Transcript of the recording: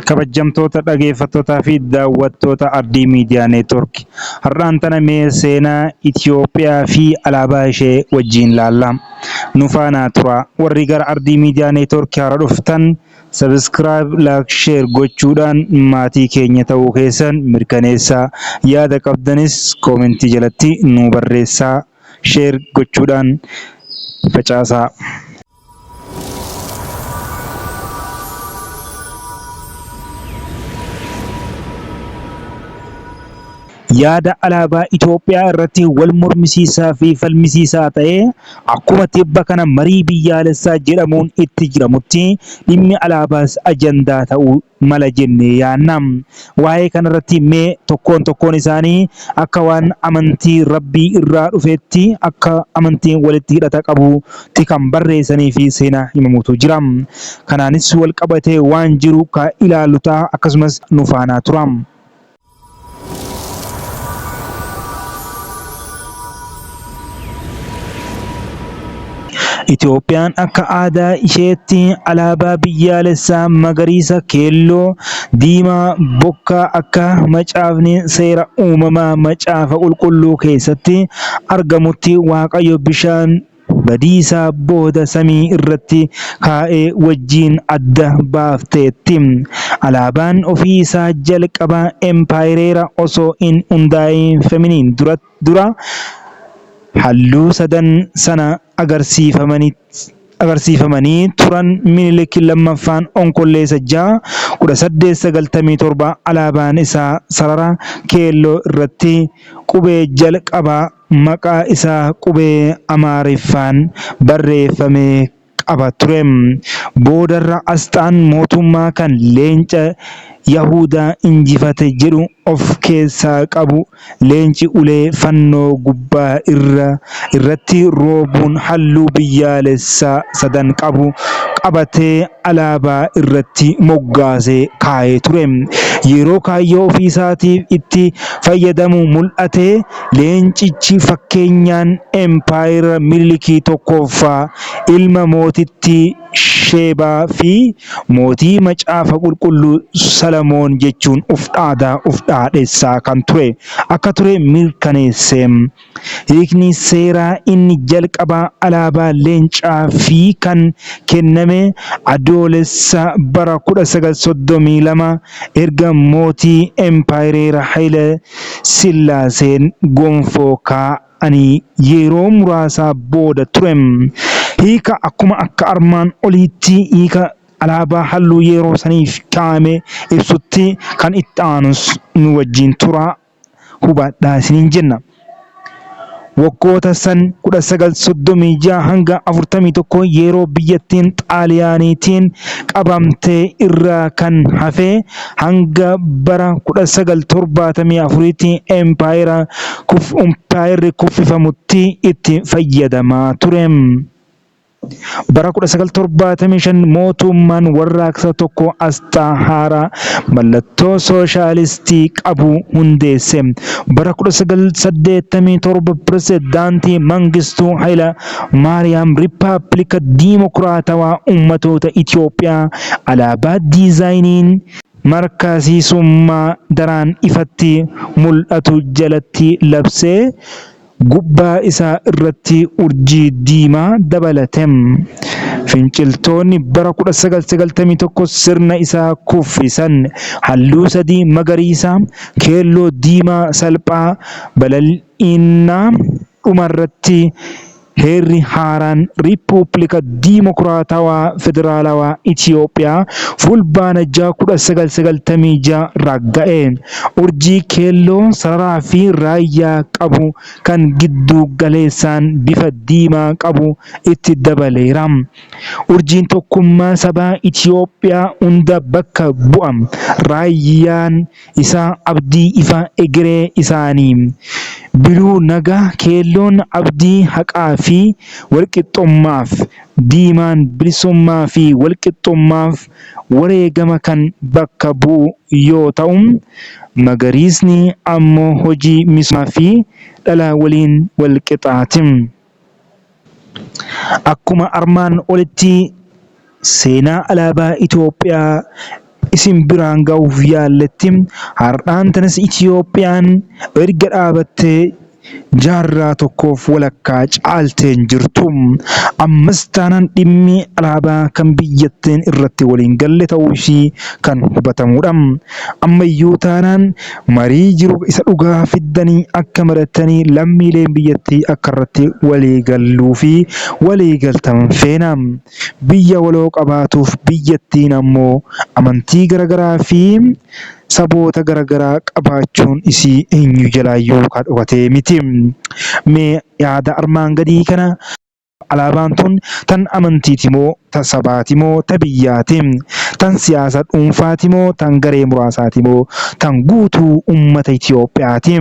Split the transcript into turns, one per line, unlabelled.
kabajamtoota dhageeffattootaa fi daawwattoota Ardii Miidiyaa Neetwoork. Har'aan tana mee seenaa Itoophiyaa fi alaabaa ishee wajjin laalla. Nu faana tura. Warri gara Ardii Miidiyaa Neetwoork haaraa dhuftan subscribe, like, share gochuudhaan maatii keenya ta'uu keessan mirkaneessaa. Yaada qabdanis koomentii jalatti nu barreessaa. Share gochuudhaan facaasaa. Yaada alaabaa Itoophiyaa irratti wal mormisiisaa fi falmisiisaa ta'ee akkuma tibba kana marii biyyaalessaa jedhamuun itti jiramutti dhimmi alaabaas ajandaa ta'uu mala jennee yaadna. Waa'ee kanarratti mee tokkoon isaanii akka waan amantii Rabbii irraa dhufeetti akka amantiin walitti hidhata qabutti kan barreessanii fi seenaa himamutu jira. Kanaanis wal qabatee waan jiru ka ilaallu ta'a akkasumas nu faana tura. Itoophiyaan akka aadaa isheetti alaabaa biyyaalessaa magariisa, keelloo, diimaa, bokkaa akka macaafni seera uumamaa macaafa qulqulluu keessatti argamutti Waaqayyo bishaan badiisaa booda samii irratti kaa'ee wajjin adda baafteetti. Alaabaan ofii isaa jalqaba empaayireera osoo hin hundaa'in dura halluu sadan sana agarsiifamanii turan. Minilik lammaffaan onkolleessa 1897 alaabaan isaa sarara keelloo irratti qubee jalqabaa maqaa isaa qubee Amaariffaan barreeffamee qaba ture. Boodarra asxaan mootummaa kan leenca Yahudaa injifate jedhu of keessaa qabu. Leenci ulee fannoo gubbaa irratti roobuun halluu biyyaalessaa sadan qabu qabatee alaabaa irratti moggaasee kaa'ee ture. Yeroo kaayyoo ofii isaatiif itti fayyadamu mul'ate leencichi fakkeenyaan empaayira Minilikii tokkoffaa ilma mootittii Sheebaa fi mootii macaafa qulqulluu Salamoon jechuun uf dhaadheessaa kan ture akka ture mirkaneesse. Hiikni seeraa inni jalqabaa alaabaa leencaa fi kan kenname adoolessa bara 1932 erga mootii empaayireera Haayile Sillaaseen gonfoo kaa'anii yeroo muraasaa booda ture. Hiika akkuma akka armaan oliitti hiika alaabaa halluu yeroo saniif kaa'ame ibsutti kan itti aanus nu wajjin tura hubadhaa isiniin jenna. Waggoota san 1936 hanga 41 yeroo biyyattiin Xaaliyaaniitiin qabamtee irraa kan hafe hanga bara 1974tti empaayirri kuffifamutti itti fayyadamaa ture. Bara 1975 mootummaan warraaqsa tokko asxaa haaraa mallattoo sooshaalistii qabu hundeesse. Bara 1987 pirezidaantii Mangistuu Haayila Maariyaam Riippaabilika Diimokiraatawaa Uummattoota Itoophiyaa alaabaa diizaayiniin markaasiisummaa daraan ifatti mul'atu jalatti labsee gubbaa isaa irratti urjii diimaa dabalate. Finciltoonni bara 1991 sirna isaa kuffisan. Halluu sadii magariisa, keelloo, diimaa salphaa balal'iinaa dhumarratti heerri haaraan Riippubilika Diimokiraatawaa Federaalawaa Itoophiyaa fulbaana 1996 ragga'e. Urjii keelloo sararaa fi raayyaa qabu kan giddu galeessaan bifa diimaa qabu itti dabaleera. Urjiin tokkummaa sabaa Itoophiyaa hunda bakka bu'a. Raayyaan isaa abdii ifa egeree isaanii. Biluu nagaa, keelloon abdii haqaa fi walqixxummaaf, diimaan bilisummaa fi walqixxummaaf wareegama kan bakka bu'u yoo ta'u, magariisni ammoo hojii misoomaa fi dhala waliin walqixaati. Akkuma armaan olitti seenaa alaabaa Itoophiyaa isin biraan ga'uuf yaalletti har'aan tanas Itiyoophiyaan erga dhaabattee jaarraa tokkoof walakkaa caalteen jirtu. Ammas taanaan dhimmi alaabaa kan biyyattiin irratti waliin galle ta'uu ishii kan hubatamudha. Ammayyuu taanaan marii jiru isa dhugaa fiddanii akka maratanii lammiileen biyyattii akka irratti walii galluu fi walii galtan feena. Biyya waloo qabaatuuf biyyattiin ammoo amantii garaagaraa fi saboota garaagaraa qabaachuun isii eenyu jalaayyuu kan dhokatee miti. Mee yaada armaan gadii kana alaabaan tun tan amantiiti moo tan sabaati moo tan biyyaati? Tan siyaasa dhuunfaati moo tan garee muraasaati moo tan guutuu uummata Itiyoophiyaati?